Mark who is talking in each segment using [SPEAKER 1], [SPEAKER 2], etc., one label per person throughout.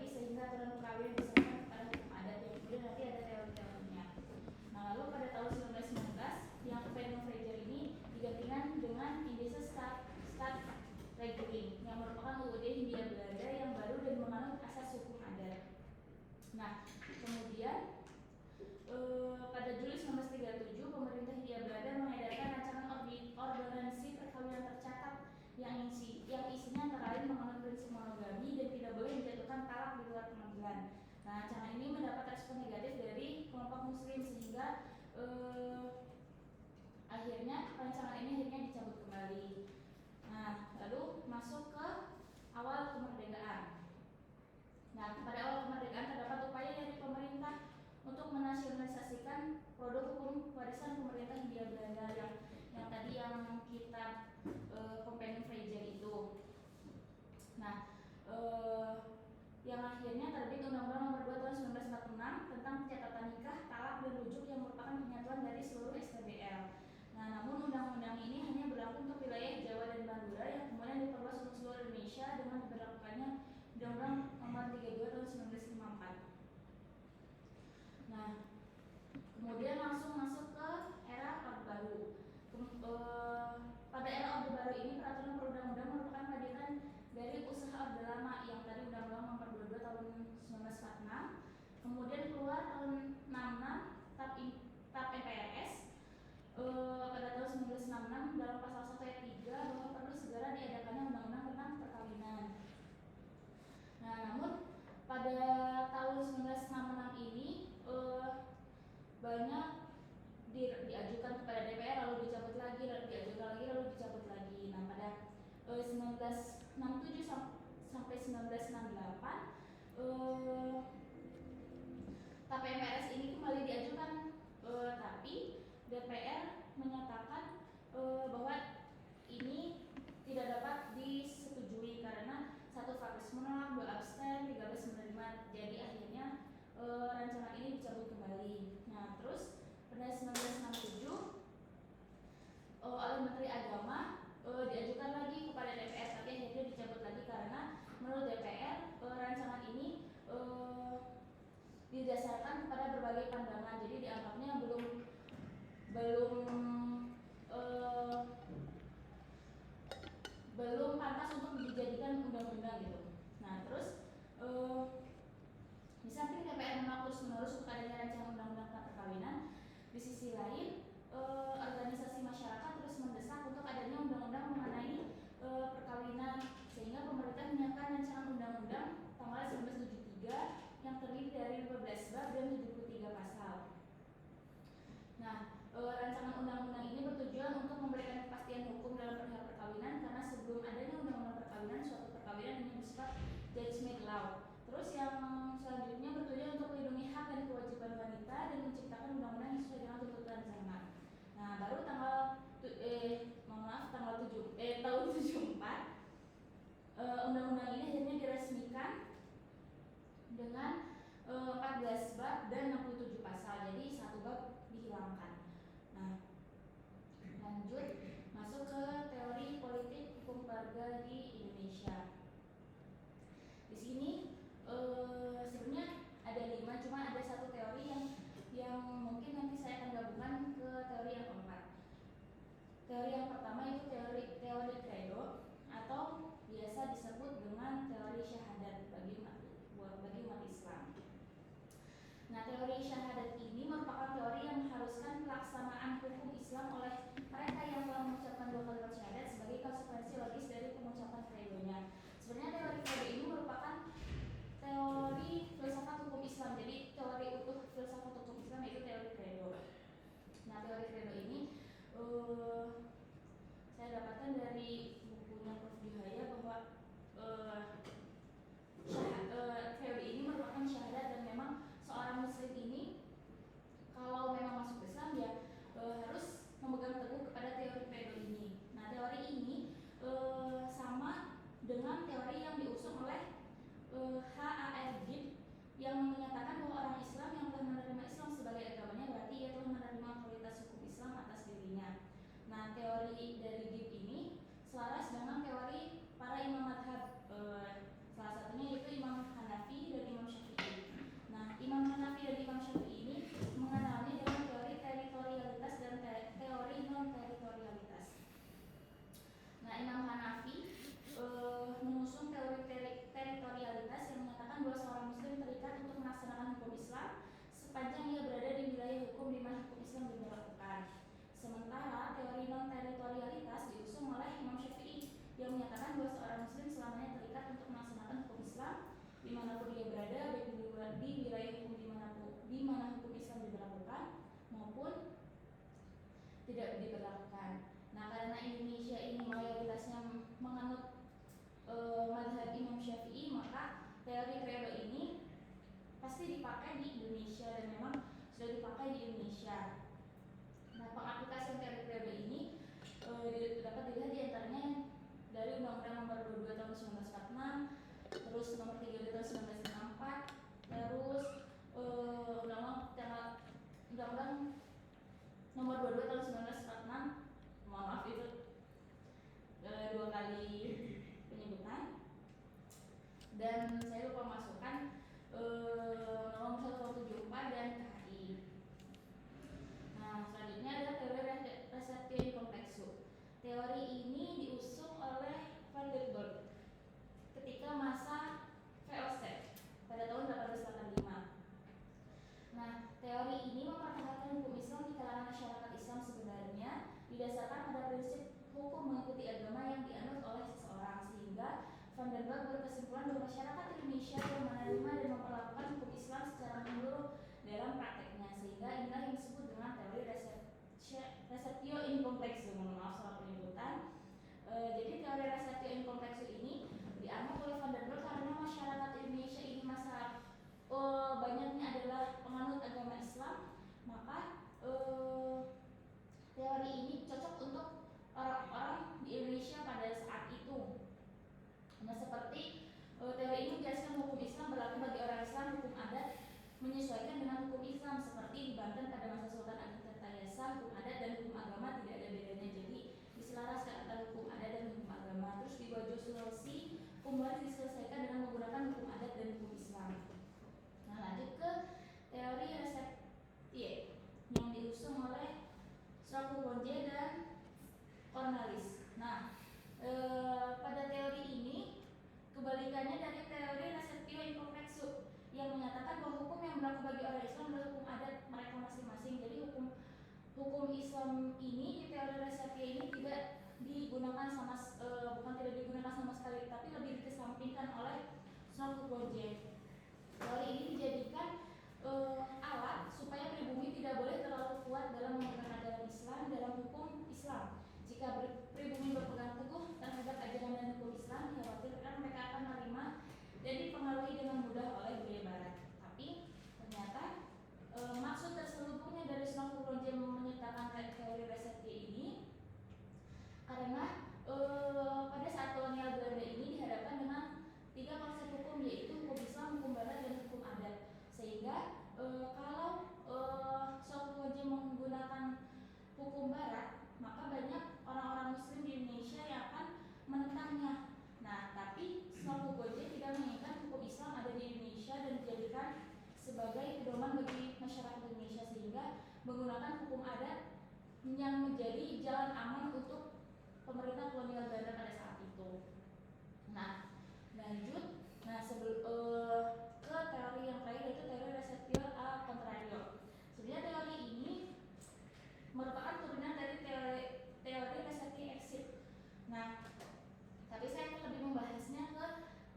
[SPEAKER 1] lagi sehingga aturan perkawinan diserahkan kepada hukum adat yang kemudian nanti ada teori-teorinya. Nah, lalu pada tahun 1919 yang Vernon Fraser ini digantikan dengan Indices Staatregeling yang merupakan UUD Hindia Belanda yang baru dan menganut asas hukum adat. Nah, kemudian pada Juli 1937 pemerintah Hindia Belanda mengedarkan rancangan ordonansi perkawinan tercatat yang isinya antara lain menganut prinsip monogami dan tidak boleh menjatuhkan talak di luar pengadilan. Nah, rancangan ini mendapat respon negatif dari kelompok muslim sehingga rancangan ini akhirnya dicabut kembali. Nah, lalu masuk ke awal kemerdekaan. Nah, pada awal kemerdekaan terdapat upaya dari pemerintah untuk menasionalisasikan produk hukum warisan pemerintah Hindia Belanda yang tadi yang kitab Companion Fraser itu. Nah, yang akhirnya terbit Undang-Undang Nomor 2 Tahun 1946 tentang pencatatan nikah, talak dan rujuk yang merupakan penyatuan dari seluruh STBL. Nah, namun undang-undang ini hanya berlaku untuk wilayah Jawa dan Madura yang kemudian diperluas untuk seluruh Indonesia dengan diberlakukannya Undang-Undang Nomor 32 Tahun 1954. Nah, kemudian langsung masuk ke era Orde Baru. Pada era Orde Baru ini peraturan perundang-undang merupakan kehadiran dari usaha Orde Lama yang tadi Undang-Undang Nomor 22 Tahun 1946. Kemudian keluar tahun 66 TAP MPRS pada tahun 1966 dalam pasal 1 ayat 3 bahwa perlu segera diadakannya undang-undang tentang perkawinan. Nah, namun pada tahun 1966 ini banyak diajukan kepada DPR lalu dicabut lagi, lalu diajukan lagi, lalu dicabut lagi. Nah, pada 1967 sampai 1968 TAP MPRS ini kembali diajukan, tapi DPR menyatakan bahwa ini tidak dapat disetujui karena 1 fraksi menolak, 2 abstain, 13 menerima. Jadi akhirnya rancangan ini dicabut kembali. Nah, terus pada 1967 oleh Menteri Agama diajukan lagi kepada DPR, tapi akhirnya dicabut lagi karena menurut DPR rancangan ini didasarkan kepada berbagai pandangan, jadi dianggapnya belum pantas untuk dijadikan undang-undang gitu. Nah, terus di samping DPR menolak terus-menerus untuk adanya rancangan undang-undang tentang perkawinan, di sisi lain organisasi masyarakat terus mendesak untuk adanya undang-undang mengenai perkawinan, sehingga pemerintah menyiapkan rancangan undang-undang tanggal 1973 yang terdiri dari 15 bab dan 73 pasal. Nah, rancangan undang-undang ini bertujuan untuk memberikan kepastian hukum dalam perihal perkawinan karena sebelum adanya undang-undang perkawinan, suatu perkawinan hanya bersifat judgment law. Terus yang selanjutnya bertujuan untuk melindungi hak dan kewajiban wanita dan menciptakan undang-undang yang sesuai dengan tuntutan zaman. Nah, baru tahun 74 undang-undang ini akhirnya diresmikan dengan 14 bab dan 67 pasal. Jadi 1 bab dihilangkan. Nah, lanjut masuk ke teori politik hukum keluarga di Indonesia. Di sini sebenarnya ada 5, cuma ada 1 teori yang mungkin nanti saya akan gabungkan ke teori yang keempat. Teori yang pertama itu teori credo atau biasa disebut dengan teori syahadat bagi umat Islam. Nah, teori syahadat ini merupakan teori yang mengharuskan pelaksanaan hukum Islam oleh mereka yang telah mengucapkan 2 kalimat syahadat sebagai konsekuensi logis dari pengucapan credonya. Sebenarnya teori credo ini merupakan teori filsafat hukum Islam. Jadi teori utuh filsafat hukum Islam yaitu teori credo. Nah, teori credo ini saya dapatkan dari bukunya Prof. Dihaya bahwa teori ini merupakan syahadat dan memang seorang muslim ini kalau memang masuk Islam ya harus memegang teguh kepada teori credo ini. Nah, teori ini sama dengan teori yang diusung oleh H.A.R. Gibb yang menyatakan bahwa orang Teori ini mempertahankan hukum Islam di kalangan masyarakat Islam sebenarnya didasarkan pada prinsip hukum mengikuti agama yang dianut oleh seseorang, sehingga Van der Waals berkesimpulan bahwa masyarakat Indonesia yang menerima dan memperlakukan hukum Islam secara menyeluruh dalam prakteknya, sehingga inilah yang disebut dengan teori receptio in complexo. Mohon maaf salah penyebutan. Jadi teori receptio in complexo ini dianggap oleh Van der Waals karena masyarakat Indonesia ini banyaknya adalah penganut agama Islam, maka teori ini cocok untuk orang-orang di Indonesia pada saat itu. Nah, seperti teori ini menjelaskan hukum Islam berlaku bagi orang Islam, hukum adat menyesuaikan dengan hukum Islam, seperti di Banten pada masa Sultan Agung Tirtayasa, hukum adat dan hukum agama tidak ada bedanya, jadi diselaraskan antara hukum adat dan hukum agama. Terus di Wajo Sulawesi, hukum waris diselesaikan dengan menggunakan hukum adat dan hukum Islam. Nah, lanjut ke teori reseptie yang diusung oleh Srapuponje dan Cornelis. Nah, pada teori ini kebalikannya dari teori receptio in complexo yang menyatakan bahwa hukum yang berlaku bagi orang Islam adalah hukum adat mereka masing-masing. Jadi hukum Islam ini di teori receptio ini tidak digunakan bukan tidak digunakan sama sekali, tapi lebih dikesampingkan oleh Srapuponje. Teori ini dijadikan alat supaya pribumi tidak boleh terlalu kuat dalam memegang ajaran Islam dalam hukum Islam. Jika pribumi berpegang teguh terhadap ajaran dan hukum Islam, dikhawatirkan mereka akan menerima dan dipengaruhi dengan mudah oleh budaya Barat. Tapi ternyata maksud terselubungnya dari Srapuponje menyertakan teori receptio ini karena pada saat kolonial Belanda ini dihadapkan dengan 3 konsep hukum, yaitu hukum Islam, hukum Barat, dan hukum adat. Sehingga kalau Srapuponje menggunakan hukum Barat, maka banyak orang-orang Muslim di Indonesia yang akan menentangnya. Nah, tapi Srapuponje tidak menginginkan hukum Islam ada di Indonesia dan dijadikan sebagai pedoman bagi masyarakat Indonesia, sehingga menggunakan hukum adat yang menjadi jalan aman untuk pemerintah kolonial Belanda pada saat itu. Nah, lanjut. Nah, ke teori yang terakhir, yaitu teori receptio a contrario. Sebenarnya teori ini merupakan turunan dari teori receptio exit. Nah, tapi saya akan lebih membahasnya ke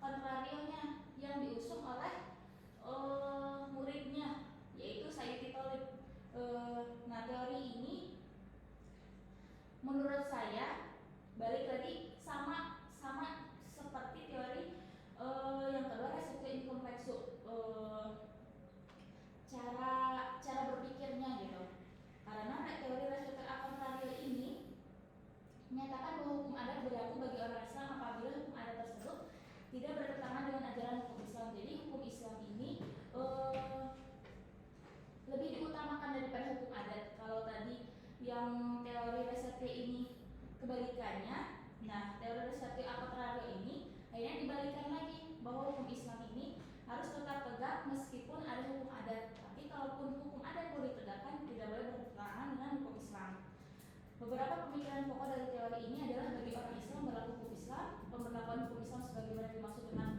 [SPEAKER 1] contrarionya yang diusung oleh muridnya, yaitu Sayyidi Tholib. Nah, teori ini menurut saya balik lagi sama seperti teori yang kedua receptio in complexo, cara berpikirnya gitu. Karena teori receptio a contrario ini menyatakan bahwa hukum adat berlaku bagi orang Islam apabila hukum adat tersebut tidak bertentangan dengan ajaran hukum Islam. Jadi hukum Islam ini lebih diutamakan daripada hukum adat. Kalau tadi yang teori receptio ini kebalikannya, nah teori receptio a contrario ini akhirnya dibalikan lagi bahwa hukum Islam ini harus tetap tegak meskipun ada hukum adat. Tapi kalaupun hukum adat boleh ditegakkan, tidak boleh bertentangan dengan hukum Islam. Beberapa pemikiran pokok dari teori ini adalah bagi orang Islam berlaku hukum Islam, pemberlakuan hukum Islam sebagaimana dimaksud dengan